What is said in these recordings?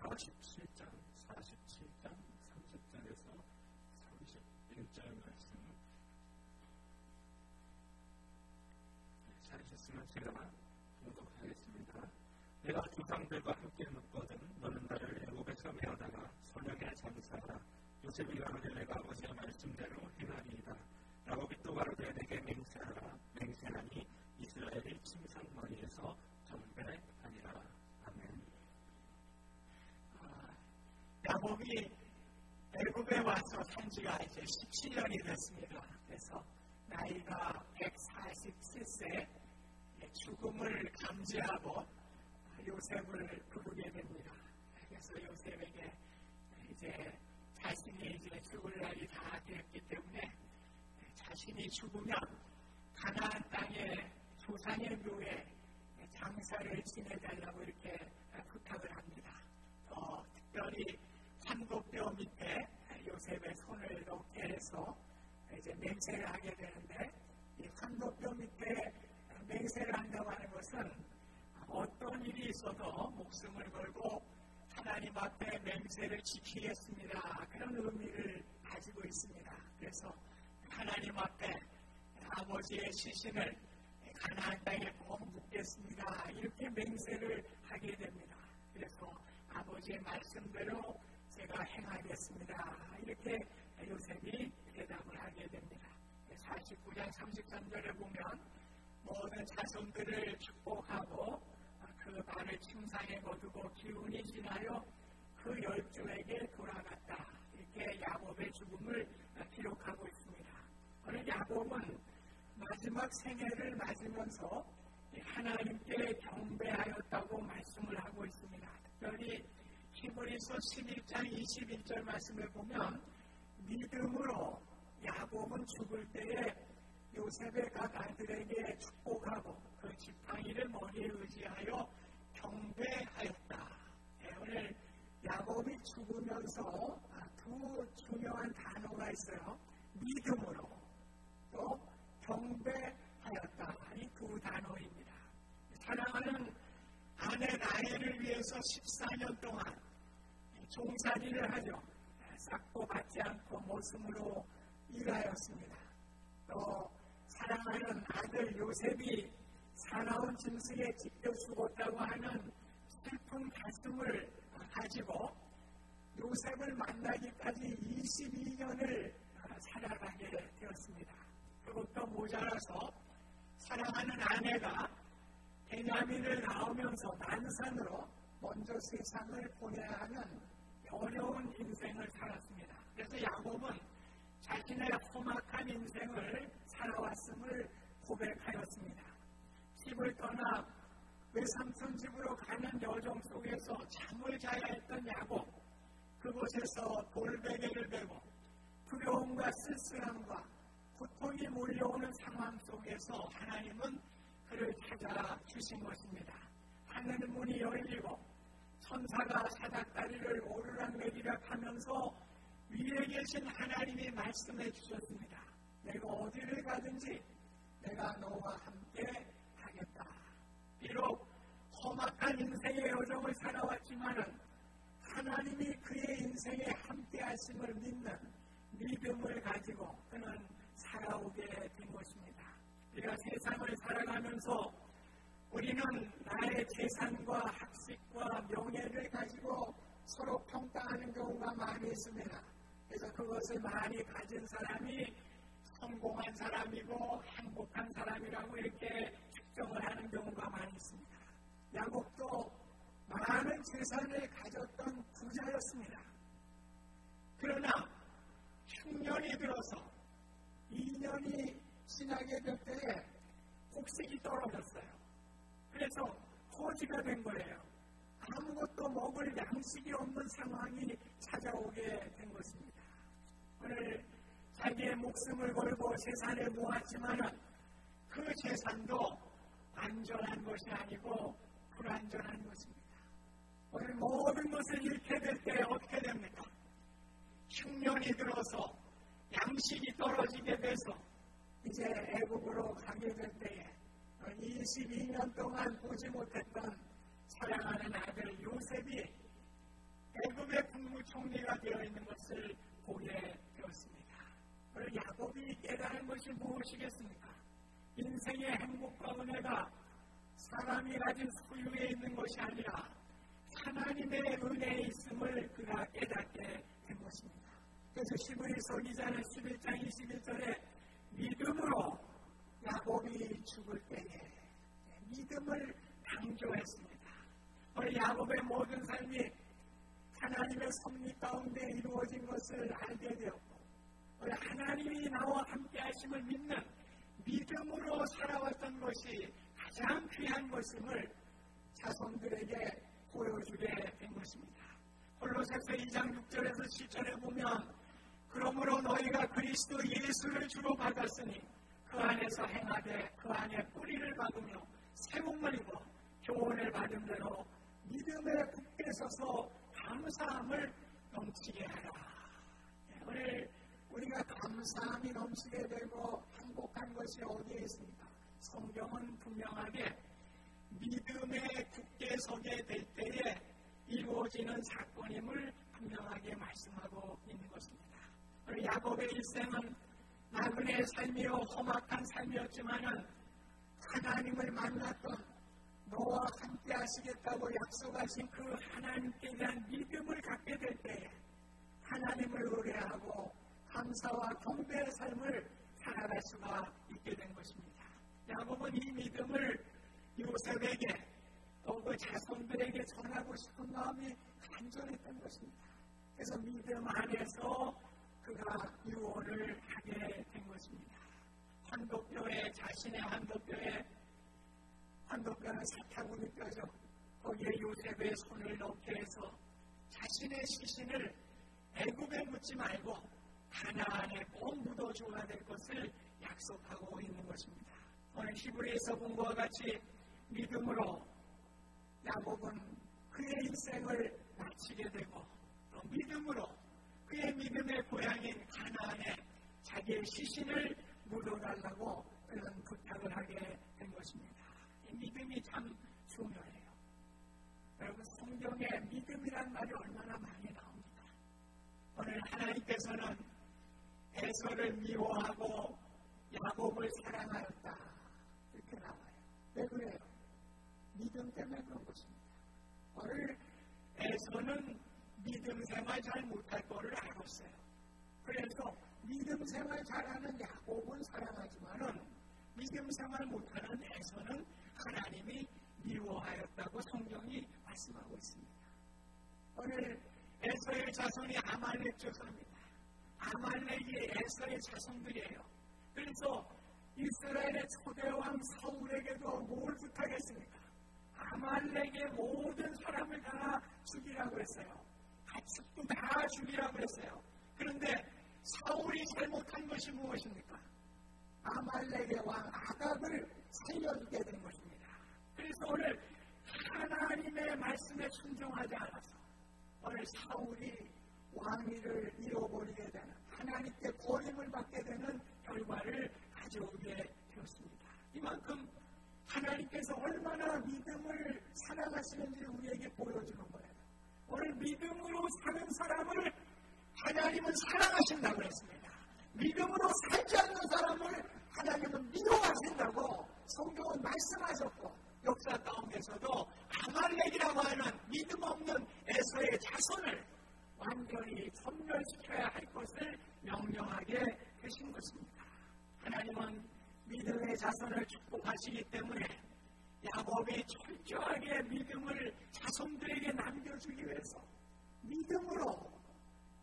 47장 30절에서 31절 말씀 찾으셨으면 제가 공독하겠습니다. 내가 조상들과 함께 눕거든 너는 나를 애굽에서 메어다가 소년에 장사하라. 요셉이 가로되 내가 아버지의 말씀대로 행하리이다. 야곱이 또 가로되 내게 맹세하라. 맹세하니 이스라엘이 침상머리에서 정배하리라. 아멘. 야곱이 애굽에 와서 산 지가 이제 17년이 됐습니다. 그래서 나이가 147세 죽음을 감지하고 요셉을 부르게 됩니다. 그래서 요셉에게 이제 자신이 이제 죽을 날이 다 되었기 때문에 자신이 죽으면 가나안 땅의 조상의 묘에 장사를 지내달라고 이렇게 부탁을 합니다. 특별히 환도뼈 밑에 요셉의 손을 넣게 해서 이제 맹세를 하게 되는데, 이 환도뼈 밑에 맹세를 한다고 하는 것은 어떤 일이 있어도 목숨을 걸고 하나님 앞에 맹세를 지키겠습니다, 그런 의미를 가지고 있습니다. 그래서 하나님 앞에 아버지의 시신을 가나안 땅에 꼭 묻겠습니다, 이렇게 맹세를 하게 됩니다. 그래서 아버지의 말씀대로 제가 행하겠습니다, 이렇게 요셉이 대답을 하게 됩니다. 49장 33절에 보면 모든 자손들을 축복하고 그 발을 침상에 거두고 기운이 지나여 그 열조에게 돌아갔다, 이렇게 야곱의 죽음을 기록하고 있습니다. 오늘 야곱은 마지막 생애를 맞으면서 하나님께 경배하였다고 말씀을 하고 있습니다. 특별히 히브리서 11장 21절 말씀을 보면 믿음으로 야곱은 죽을 때에 요셉의 각 아들에게 축복하고 그 지팡이를 머리에 의지하여 경배하였다. 오늘 야곱이 죽으면서 두 중요한 단어가 있어요. 믿음으로 또 경배하였다. 이 두 단어입니다. 사랑하는 아내 라헬을 위해서 14년 동안 종살이를 하죠. 싹도 받지 않고 모슴으로 일하였습니다. 또 사랑하는 아들 요셉이 사나운 짐승에 찢겨 죽었다고 하는 슬픈 가슴을 가지고 요셉을 만나기까지 22년을 살아가게 되었습니다. 그것도 모자라서 사랑하는 아내가 베냐민을 낳으면서 난산으로 먼저 세상을 보내야 하는 어려운 인생을 살았습니다. 그래서 야곱은 자신의 험악한 인생을 살아왔음을 고백하였습니다. 집을 떠나 외삼촌 집으로 가는 여정 속에서 잠을 자야 했던 야곱, 그곳에서 돌베개를 베고 두려움과 쓸쓸함과 고통이 몰려오는 상황 속에서 하나님은 그를 찾아주신 것입니다. 하늘 문이 열리고 천사가 사닥다리를 오르락내리락 하면서 위에 계신 하나님이 말씀해 주셨습니다. 내가 어디를 가든지 내가 너와 함께 하겠다. 비록 험악한 인생의 여정을 살아왔지만은 하나님이 그의 인생에 함께 하심을 믿는 믿음을 가지고 그는 살아오게 된 것입니다. 우리가 세상을 살아가면서 우리는 나의 재산과 학식과 명예를 가지고 서로 평가하는 경우가 많이 있습니다. 그래서 그것을 많이 가진 사람이 성공한 사람이고 행복한 사람이라고 이렇게 측정을 하는 경우가 많이 있습니다. 야곱도 많은 재산을 가졌던 부자였습니다. 그러나 흉년이 들어서 2년이 지나게 될 때에 곡식이 떨어졌어요. 그래서 거지가 된 거예요. 아무것도 먹을 양식이 없는 상황이 찾아오게 된 것입니다. 오늘 자기의 목숨을 걸고 재산을 모았지만은 그 재산도 안전한 것이 아니고 불안전한 것입니다. 오늘 모든 것을 잃게 될 때 어떻게 됩니까? 흉년이 들어서 양식이 떨어지게 돼서 이제 애굽으로 가게 될 때에 22년 동안 보지 못했던 사랑하는 아들 요셉이 총리가 되어 있는 것을 보게 되었습니다. 오늘 야곱이 깨달은 것이 무엇이겠습니까? 인생의 행복과 은혜가 사람이 가진 소유에 있는 것이 아니라 하나님의 은혜에 있음을 그가 깨닫게 된 것입니다. 그래서 히브리서 기자는 11장 21절에 믿음으로 야곱이 죽을 때에 믿음을 강조했습니다. 오늘 야곱의 모든 삶이 하나님의 섭리 가운데 이루어진 것을 알게 되었고 오늘 하나님이 나와 함께 하심을 믿는 믿음으로 살아왔던 것이 가장 귀한 것임을 자손들에게 보여주게 된 것입니다. 골로새서 2장 6절에서 7절에 보면 그러므로 너희가 그리스도 예수를 주로 받았으니 그 안에서 행하되 그 안에 뿌리를 박으며 세움을 입어 교훈을 받은 대로 믿음에 굳게 서서 감사함을 넘치게 하라. 오늘 우리가 감사함이 넘치게 되고 행복한 것이 어디에 있습니까? 성경은 분명하게 믿음에 굳게 서게 될 때에 이루어지는 사건임을 분명하게 말씀하고 있는 것입니다. 오늘 야곱의 일생은 나그네의 삶이요 험악한 삶이었지만은 하나님을 만났던 너와 함께 하시겠다고 약속하신 그 하나님께 대한 믿음을 갖게 될 때에 하나님을 의뢰하고 감사와 경배의 삶을 살아갈 수가 있게 된 것입니다. 야곱은 이 믿음을 요셉에게 또 그 자손들에게 전하고 싶은 마음이 간절했던 것입니다. 그래서 믿음 안에서 그가 유언을 하게 된 것입니다. 환도뼈에 자신의 환도뼈는 사타구니 뼈죠. 거기에 요셉의 손을 넣게 해서 자신의 시신을 애굽에 묻지 말고 가나안에 꼭 묻어줘야 될 것을 약속하고 있는 것입니다. 오늘 히브리서 본과 같이 믿음으로 야곱은 그의 인생을 마치게 되고 또 믿음으로 그의 믿음의 고향인 가나안에 자기의 시신을 묻어달라고 그런 부탁을 하게 된 것입니다. 이 믿음이 참 중요해요. 여러분 성경에 믿음이란 말이 얼마나 많이 나옵니다. 오늘 하나님께서는 에서를 미워하고 야곱을 사랑하였다 이렇게 나와요. 왜 그래요? 믿음 때문에 그런 것입니다. 오늘 에서는 믿음 생활 잘 못할 거를 알았어요. 그래서 믿음 생활 잘하는 야곱은 사랑하지만은 믿음 생활 못하는 에서는 하나님이 미워하였다고 성경이 말씀하고 있습니다. 오늘 에서의 자손이 아말렉 조상입니다. 아말렉이 에서의 자손들이에요. 그래서 이스라엘의 초대왕 사울에게도 뭘 부탁했습니까? 아말렉의 모든 사람을 다 죽이라고 했어요. 가축도 다 죽이라고 했어요. 그런데 사울이 잘못한 것이 무엇입니까? 아말렉의 왕 아각을 살려주게 된 것입니다. 그래서 오늘 하나님의 말씀에 순종하지 않아서 오늘 사울이 왕위를 잃어버리게 되는 하나님께 버림을 받게 되는 결과를 가져오게 되었습니다. 이만큼 하나님께서 얼마나 믿음을 사랑하시는지 우리에게 보여주는 거예요. 오늘 믿음으로 사는 사람을 하나님은 사랑하신다고 했습니다. 믿음으로 살지 않는 사람을 하나님은 미워하신다고 성경은 말씀하셨고 역사 가운데서도 아말렉이라고 하는 믿음 없는 에서의 자손을 완전히 섬멸시켜야 할 것을 명령하게 되신 것입니다. 하나님은 믿음의 자손을 축복하시기 때문에 야곱이 철저하게 믿음을 자손들에게 남겨주기 위해서 믿음으로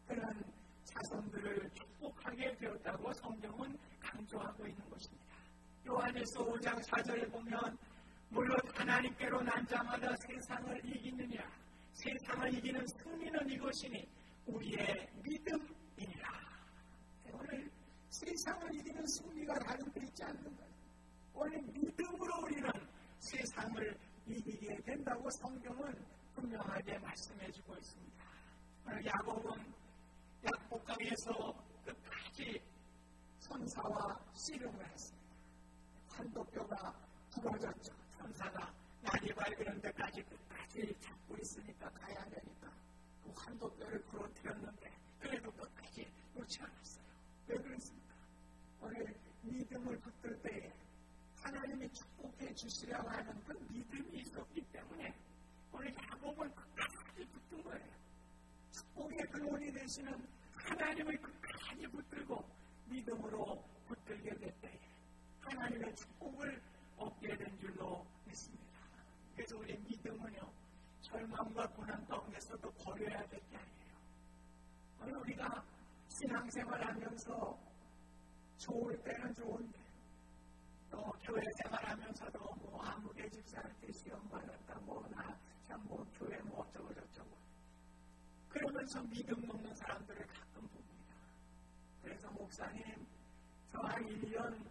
그런 자손들을 축복하게 되었다고 성경은 강조하고 있는 것입니다. 요한일서 5장 4절에 보면 물론 하나님께로 난 자마다 세상을 이기느냐 세상을 이기는 승리는 이것이니 우리의 믿음이니라. 오늘 세상을 이기는 승리가 다른 데 있지 않는 거예요. 오늘 믿음으로 우리는 세상을 이기게 된다고 성경은 분명하게 말씀해주고 있습니다. 오늘 야곱은 약복강에서 끝까지 천사와 씨름을 했습니다. 환도뼈가 부러졌죠. 천사가 날이 밝은 데까지 끝까지 잡고 있으니까 가야 되니까 그 환도뼈를 부러뜨리고 주시려고 하는 그 믿음이 있었기 때문에 오늘 야곱은 끝까지 붙든 거예요. 축복의 근원이 되시는 하나님을 끝까지 붙들고 믿음으로 붙들게 될 때에 하나님의 축복을 얻게 된 줄로 믿습니다. 그래서 우리 믿음은요, 절망과 고난 가운데서도 버려야 될 게 아니에요. 오늘 우리가 신앙생활하면서 좋을 때는 좋은데 또 교회 생활하면서도 뭐 아무개 집사한테 시험 받았다 나 교회 어쩌고 저쩌고 그러면서 믿음 먹는 사람들을 가끔 봅니다. 그래서 목사님 저 한 1년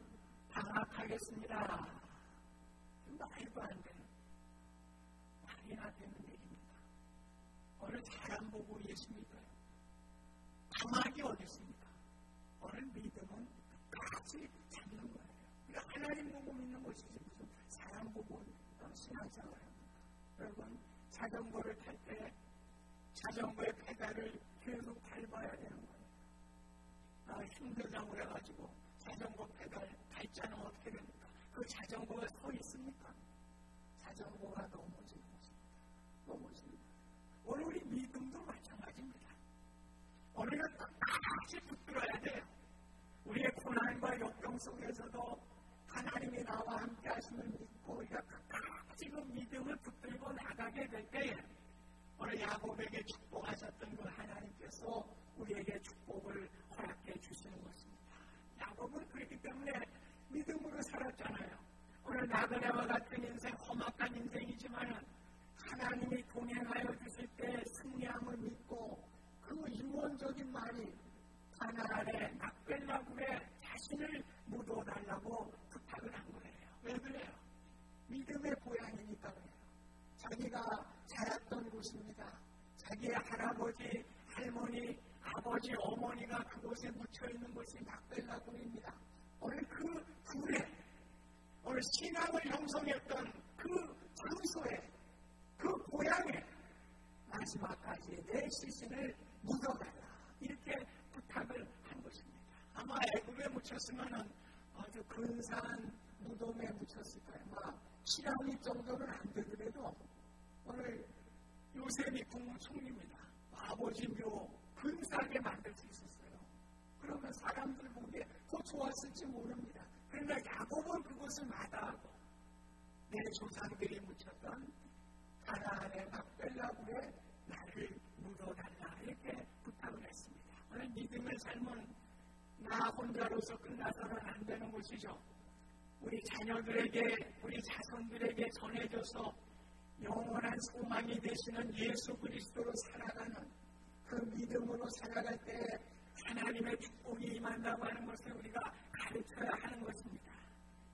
방학하겠습니다. 말도 안 되는 말이나 되는 얘기입니다. 오늘 사람 보고 예수 믿어요. 방학이 어디 있습니까? 오늘 믿음은 끝까지 잡는 거예요. 그러니까 하나님 보고 믿는 것이지 무슨 사람 보고 신앙생활을 합니다. 여러분 자전거를 탈 때 자전거의 페달을 계속 밟아야 되는 거예요. 힘들다고 그래가지고 자전거 페달 밟자면 어떻게 됩니까? 그 자전거가 서 있습니까? 자전거가 넘어지는 것입니다. 넘어집니다. 오늘 우리 믿음도 마찬가지입니다. 우리가 끝까지 붙들어야 돼요. 우리의 고난과 역경 속에서도 하나님이 나와 함께 하심을 믿고 우리가 끝까지 그 믿음을 붙들고 나가게 될 때에 오늘 야곱에게 축복하셨던 그 하나님께서 우리에게 축복을 허락해 주시는 것입니다. 야곱은 그렇기 때문에 믿음으로 살았잖아요. 오늘 나그네와 같은 인생, 험악한 인생이지만 하나님이 동행하여 주실 때 승리함을 믿고 그 유언적인 말이 가나안의 막벨라굴에 자신을 묻어달라고 부탁을 한 거예요. 왜 그래요? 믿음의 고향이니까 그래요. 자기가 자랐던 곳입니다. 자기의 할아버지, 할머니, 아버지, 어머니가 그곳에 묻혀있는 곳이 막벨라굴입니다. 오늘 그 굴에, 오늘 신앙을 형성했던 그 장소에, 그 고향에 마지막까지 내 시신을 묻어달라. 이렇게 부탁을 한 것입니다. 아마 애굽에 묻혔으면 아주 근사한 무덤에 묻혔을 거예요. 막 7항이 정도는 안 되더라도 오늘 요셉이 국무총리입니다. 아버지 묘 근사하게 만들 수 있었어요. 그러면 사람들 보기에 더 좋았을지 모릅니다. 그러나 야곱은 그것을 마다하고 내 조상들이 묻혔던 가나안의 막벨라굴에 나를 묻어달라 이렇게 부탁을 했습니다. 오늘 믿음의 삶은 나 혼자로서 끝나서는 안 되는 것이죠. 우리 자녀들에게, 우리 자손들에게 전해줘서 영원한 소망이 되시는 예수 그리스도로 살아가는 그 믿음으로 살아갈 때 하나님의 축복이 임한다고 하는 것을 우리가 가르쳐야 하는 것입니다.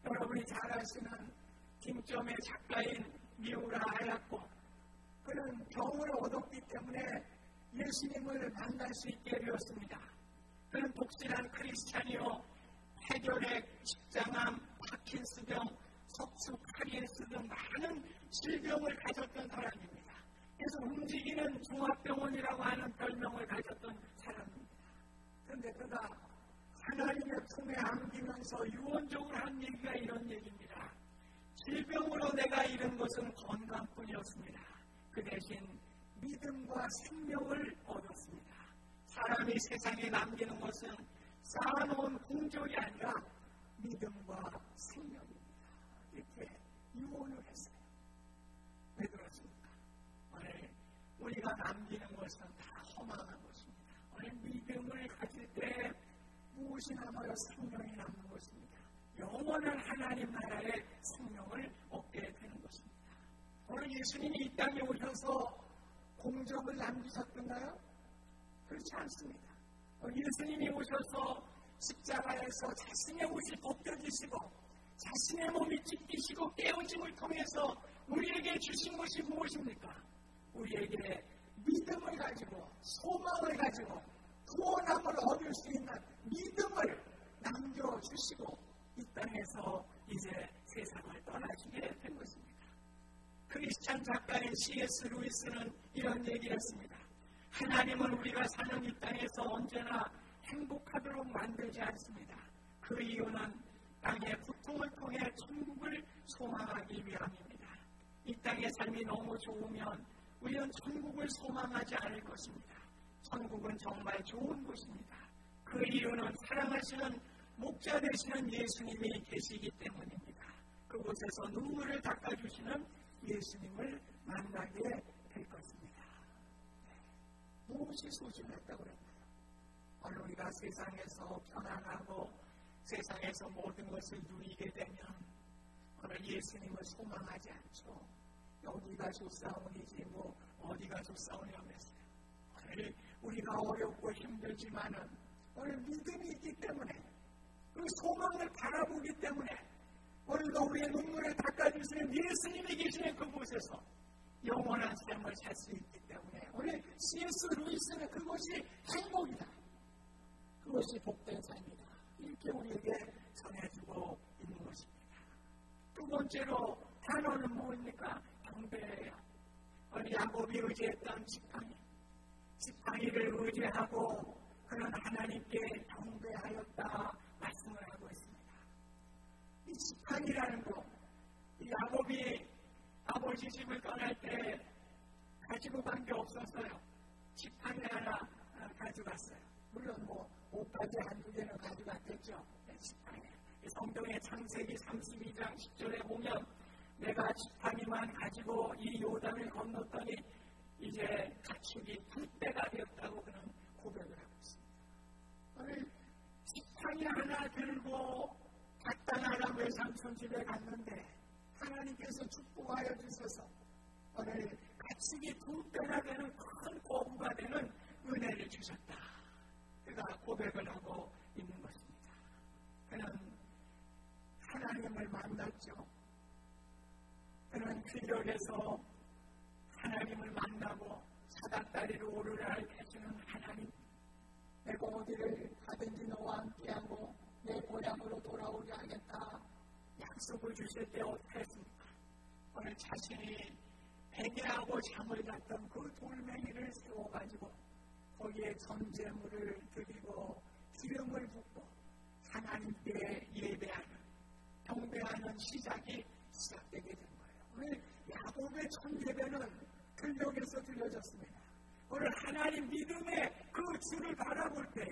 여러분이 잘 아시는 김점의 작가인 미우라 하야코, 그는 병을 얻었기 때문에 예수님을 만날 수 있게 되었습니다. 그는 독실한 크리스찬이요, 폐결핵, 십장암, 파킨스병, 석수, 카리에스 등 많은 질병을 가졌던 사람입니다. 그래서 움직이는 종합병원이라고 하는 별명을 가졌던 사람입니다. 그런데 그가 하나님의 품에 안기면서 유언적으로 한 얘기가 이런 얘기입니다. 질병으로 내가 잃은 것은 건강뿐이었습니다. 그 대신 믿음과 생명을 얻었습니다. 사람이 세상에 남기는 것은 쌓아놓은 공적이 아니라 믿음과 생명입니다. 이렇게 유언을 했어요. 왜 그렇습니까? 오늘 우리가 남기는 것은 다 허망한 것입니다. 오늘 믿음을 가질 때 무엇이 남아요? 생명이 남는 것입니다. 영원한 하나님 나라의 생명을 얻게 되는 것입니다. 오늘 예수님이 이 땅에 오셔서 공적을 남기셨던가요? 그렇지 않습니다. 예수님이 오셔서 십자가에서 자신의 옷이 벗겨지시고 자신의 몸이 찢기시고 깨어짐을 통해서 우리에게 주신 것이 무엇입니까? 우리에게 믿음을 가지고 소망을 가지고 구원함을 얻을 수 있는 믿음을 남겨주시고 이 땅에서 이제 세상을 떠나시게 된 것입니다. 크리스찬 작가인 C.S. 루이스는 이런 얘기를 했습니다. 하나님은 우리가 사는 이 땅에서 언제나 행복하도록 만들지 않습니다. 그 이유는 땅의 고통을 통해 천국을 소망하기 위함입니다. 이 땅의 삶이 너무 좋으면 우리는 천국을 소망하지 않을 것입니다. 천국은 정말 좋은 곳입니다. 그 이유는 사랑하시는 목자 되시는 예수님이 계시기 때문입니다. 그곳에서 눈물을 닦아주시는 예수님을 만나게 될 것입니다. 무엇이 소중했다고 그랬나요? 오늘 우리가 세상에서 편안하고 세상에서 모든 것을 누리게 되면 오늘 예수님을 소망하지 않죠. 여기가 좋사오니지 뭐 어디가 좋사오냐면서요. 오늘 우리가 어렵고 힘들지만은 오늘 믿음이 있기 때문에 그 소망을 바라보기 때문에 오늘도 우리의 눈물을 닦아주시는 예수님이 계시는 그곳에서 영원한 삶을 살 수 있기 때문에 오늘 C.S. 루이스는 그것이 행복이다. 그것이 복된 삶이다. 이렇게 우리에게 전해주고 있는 것입니다. 두 번째로 단어는 뭡니까? 경배예요. 오늘 야곱이 의지했던 지팡이를 의지하고 그는 하나님께 경배하였다 말씀을 하고 있습니다. 이 지팡이라는 것, 이 야곱이 아버지 집을 떠날 때 가지고 간 게 없었어요. 지팡이 하나 가져갔어요. 물론 옷까지 한두 개는 가져갔겠죠. 지팡이. 성경의 창세기 32장 10절에 보면 내가 지팡이만 가지고 이 요단을 건넜더니 이제 가축이 2배가 되었다고 그는 고백을 하고 있습니다. 오늘 지팡이 하나 들고 갓다나람 외삼촌 집에 갔는데 하나님께서 축복하여 주셔서 오늘 가축이 2배나 되는 큰 거부가 되는 은혜를 주셨다. 그가 고백을 하고 있는 것입니다. 그는 하나님을 만났죠. 그는 기력에서 하나님을 만나고 사닥다리로 오르라 해주는 하나님, 내가 어디를 가든지 너와 함께하고 내 고향으로 돌아오게 하겠다 약속을 주실 때 어떻게 했습니까? 오늘 자신이 베개하고 잠을 잤던 그 돌멩이를 세워가지고 거기에 전제물을 드리고 기름을 붓고 하나님께 예배하는 경배하는 시작이 시작되게 된 거예요. 오늘 야곱의 첫 예배는 들녘에서 들려졌습니다. 오늘 하나님 믿음의 그 주를 바라볼 때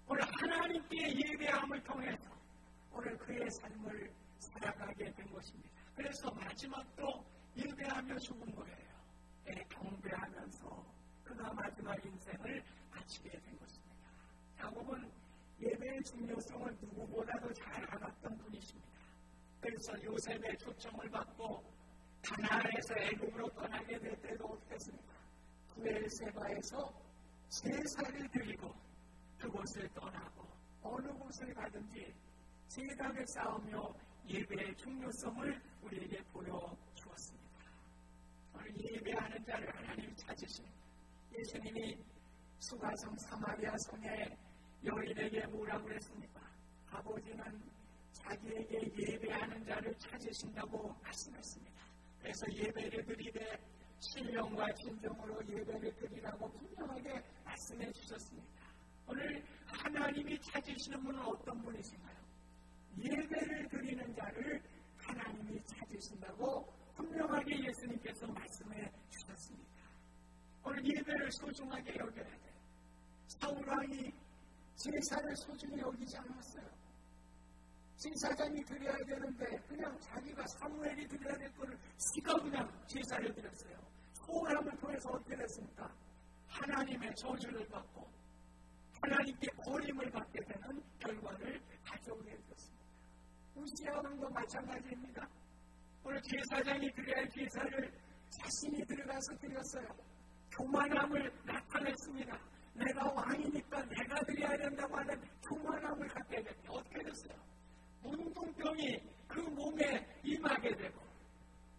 오늘 하나님께 예배함을 통해서 오늘 그의 삶을 살아가게 된 것입니다. 그래서 마지막도 예배하며 죽은 거예요. 경배하면서 그가 마지막 인생을 마치게 된 것입니다. 야곱은 예배의 중요성을 누구보다도 잘 알았던 분이십니다. 그래서 요셉의 초청을 받고 가나안에서 애굽으로 떠나게 될 때도 어떻게 했습니까? 부엘세바에서 제사를 드리고 그곳을 떠나고 어느 곳을 가든지 제단을 쌓으며 예배의 중요성을 우리에게 보여주었습니다. 오늘 예배하는 자를 하나님이 찾으십니다. 예수님이 수가성 사마리아 성의 여인에게 뭐라고 그랬습니까? 아버지는 자기에게 예배하는 자를 찾으신다고 말씀했습니다. 그래서 예배를 드리되 신령과 진정으로 예배를 드리라고 분명하게 말씀해 주셨습니다. 오늘 하나님이 찾으시는 분은 어떤 분이신가요? 예배를 드리는 자를 하나님이 찾으신다고 분명하게 예수님께서 말씀해 주셨습니다. 오늘 예배를 소중하게 여겨야 돼요. 사울왕이 제사를 소중히 여기지 않았어요. 제사장이 드려야 되는데 그냥 자기가 사무엘이 드려야 될 거를 지가 그냥 제사를 드렸어요. 소홀함을 통해서 어떻게 됐습니까? 하나님의 저주를 받고 하나님께 버림을 받게 되는 결과를 가져오게 되었습니다. 우시야 왕도 마찬가지입니다. 오늘 제사장이 드려야 할 제사를 자신이 들어가서 드렸어요. 교만함을 나타냈습니다. 내가 왕이니까 내가 드려야 된다고 하는 교만함을 갖게 됐는데 어떻게 됐어요? 문둥병이 그 몸에 임하게 되고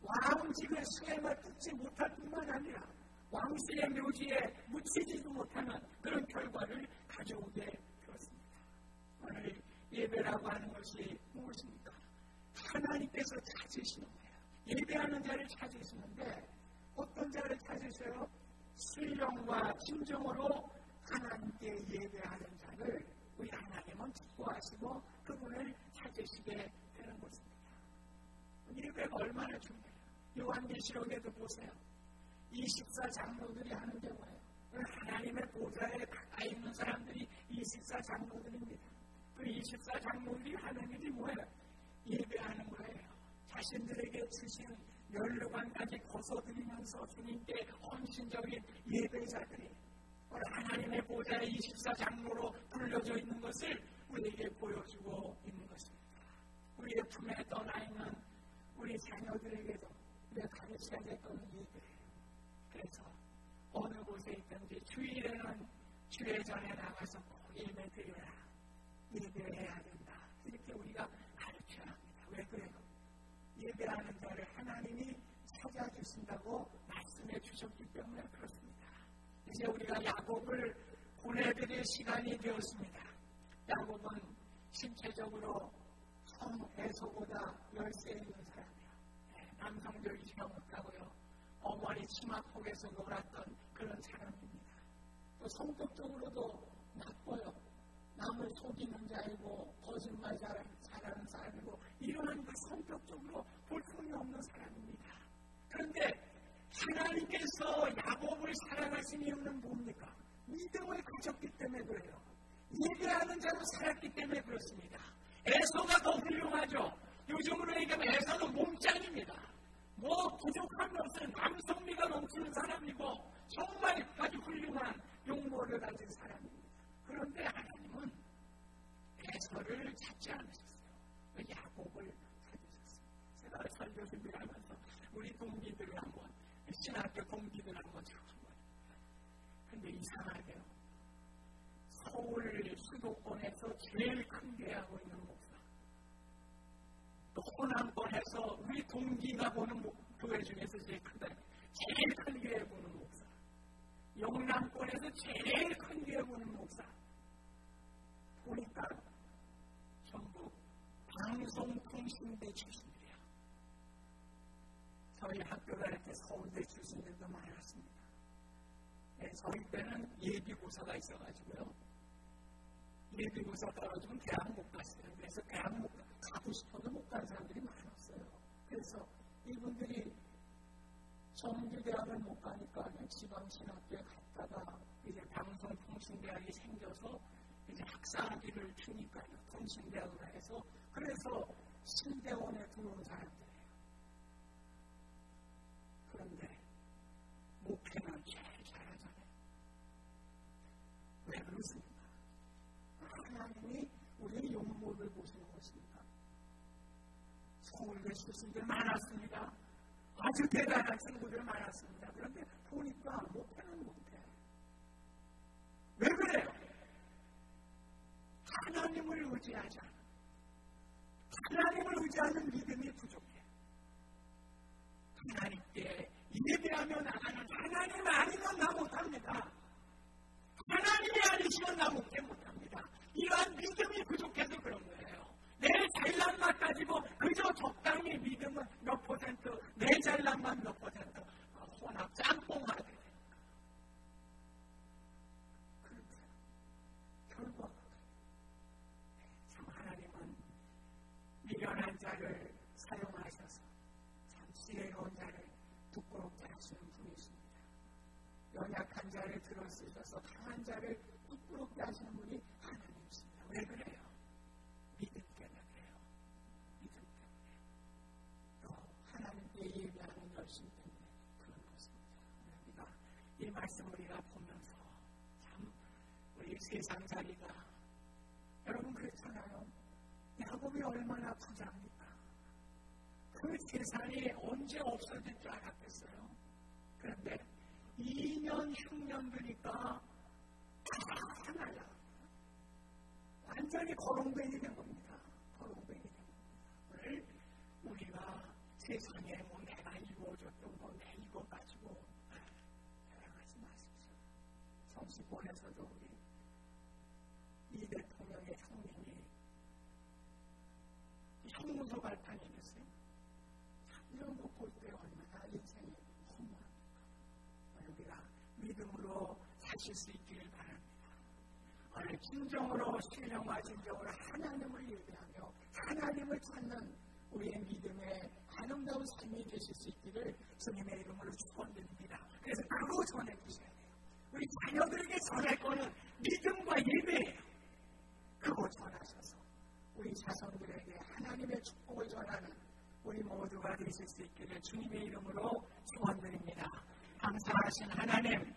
왕직을 수행을 듣지 못할 뿐만 아니라 왕실의 묘지에 묻히지도 못하는 그런 결과를 가져오게 되었습니다. 오늘 예배라고 하는 것이 무엇입니까? 하나님께서 찾으시는 거예요. 예배하는 자를 찾으시는데 어떤 자를 찾으세요? 신령과 진정으로 하나님께 예배하는 자를 우리 하나님은 기뻐하시고 그분을 찾으십니다. 되시게 되는 것입니다. 예배가 얼마나 중요해요. 요한계시록에도 보세요. 24장로들이 하는 게 뭐예요? 하나님의 보좌에 가까이 있는 사람들이 24장로들입니다. 그 24장로들이 하는 일이 뭐예요? 예배하는 거예요. 자신들에게 주신 면류관까지 벗어드리면서 주님께 헌신적인 예배자들이 하나님의 보좌에 24장로로 불려져 있는 것을 우리에게 보여주고 있는 것입니다. 우리의 품에 떠나있는 우리 자녀들에게도 우리가 가르쳐야 될 것은 예배예요. 그래서 어느 곳에 있든지 주일에는 주회전에 나가서 꼭 예배 드려라. 예배해야 된다. 이렇게 우리가 가르쳐야 합니다. 왜 그래요? 예배하는 자를 하나님이 찾아주신다고 말씀해 주셨기 때문에 그렇습니다. 이제 우리가 야곱을 보내드릴 시간이 되었습니다. 야곱은 신체적으로 성 에서보다 10세 있는 사람이에요. 남성적이지가 못하고요. 어머니 치마 속에서 놀았던 그런 사람입니다. 또 성격적으로도 나빠요. 남을 속이는 자이고 거짓말 잘하는 사람이고 이러한 그 성격적으로 볼품이 없는 사람입니다. 그런데 하나님께서 야곱을 사랑하신 이유는 뭡니까? 믿음을 가졌기 때문에 그래요. 예배하는 자로 살았기 때문에 그렇습니다. 에서가 더 훌륭하죠. 요즘으로 얘기하면 에서는 몸짱입니다. 뭐 부족한 것은 남성미가 넘치는 사람이고 정말 아주 훌륭한 용모를 가진 사람입니다. 그런데 하나님은 에서를 찾지 않으셨어요. 야곱을 찾으셨어요. 제가 설교 준비를 하면서 우리 동기들을 한번 신학교 동기들 한번 찾아봐요. 근데 이상하게요. 서울 수도권에서 제일 큰 교회하고 있는 목사, 또 호남권에서 우리 동기가 보는 교회 중에서 제일 크다. 제일 큰 교회 보는 목사, 영남권에서 제일 큰 교회 보는 목사 보니까 전부 방송통신대 출신들이에요. 저희 학교 다닐 때 서울대 출신들도 많았습니다. 네, 저희 때는 예비고사가 있어가지고요. 예비고사 떨어지면 대학 못 갔어요. 그래서 대학 가고 싶어도 못 간 사람들이 많았어요. 그래서 이분들이 정규대학을 못 가니까 지방신학교에 갔다가 이제 방송통신대학이 생겨서 이제 학사학위를 주니까요. 통신대학을 해서 그래서 신대원에 들어온 사람들이에요. 그런데 목회는 제일 잘하잖아요. 왜 그렇습니까? 하나님이 우리의 용모를 보시는 것입니다. 서울대 출신들 많았습니다. 아주 대단한 친구들 많았습니다. 그런데 보니까 목회는 못해. 왜 그래요? 하나님을 의지하지 않아. 하나님을 의지하는 믿음이 부족해. 하나님께 예배하며 나가는 하나님 아니면 나 못합니다. 하나님이 아니시면 나 목회 못합니다. 이러한 믿음이 부족해서 그런 거예요. 내 잘난 맛 가지고 그저 적당히 믿음은 몇 퍼센트, 내 잘난 맛 몇 퍼센트 혼합 짬뽕하게 돼요. 그렇죠. 결과가 참 하나님은 미련한 자를 사용하셔서 참 지혜로운 자를 부끄럽게 하시는 분이십니다. 연약한 자를 들어쓰셔서 강한 자를 부끄럽게 하시는 분이 하나님이십니다. 왜 그래요? 믿음 때문에 그래요. 믿음 때문에. 또 하나님께 예배하는 열심 때문에 그런 것입니다. 우리가 이 말씀을 우리가 보면서 참 우리 세상살이가 여러분 그렇잖아요. 야곱이 얼마나 부자입니까? 그 재산이 언제 없어질 줄 알았겠어요. 그런데 2년 흉년 되니까 다 하나야. 완전히 거렁뱅이 된 겁니다. 거렁뱅이 된 겁니다. 우리가 세상에 뭐 내가 이루어줬던 거 내 이거 가지고 자랑하지 마십시오. 정치권에서도 우리 이 대통령의 형님이 형무소 발판이 됐어요. 이런 거 볼 때 얼마나 인생이 허무합니까? 우리가 믿음으로 사실 수 있기를 바랍니다. 진정으로 신령과 진정으로 하나님을 예배하며 하나님을 찾는 우리의 믿음의 아름다운 삶이 되실 수 있기를 주님의 이름으로 축원드립니다. 그래서 그거 전해주셔야 돼요. 우리 자녀들에게 전할 거는 믿음과 예배예요. 그거 전하셔서 우리 자손들에게 하나님의 축복을 전하는 우리 모두가 되실 수 있기를 주님의 이름으로 축원드립니다. 감사하신 하나님,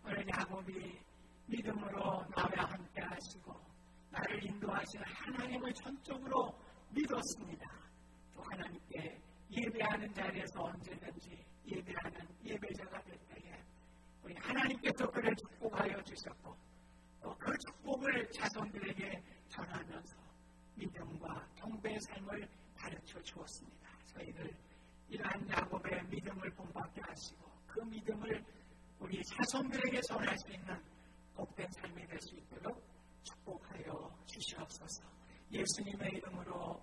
오늘 야곱이 믿음으로 나와 함께 하시고 나를 인도하시는 하나님을 전적으로 믿었습니다. 또 하나님께 예배하는 자리에서 언제든지 예배하는 예배자가 될 때에 우리 하나님께서 그를 축복하여 주셨고 또 그 축복을 자손들에게 전하면서 믿음과 경배의 삶을 가르쳐 주었습니다. 저희들 이러한 야곱의 믿음을 본받게 하시고 그 믿음을 우리 자손들에게 전할 수 있는 복된 삶이 될 수 있도록 축복하여 주시옵소서. 예수님의 이름으로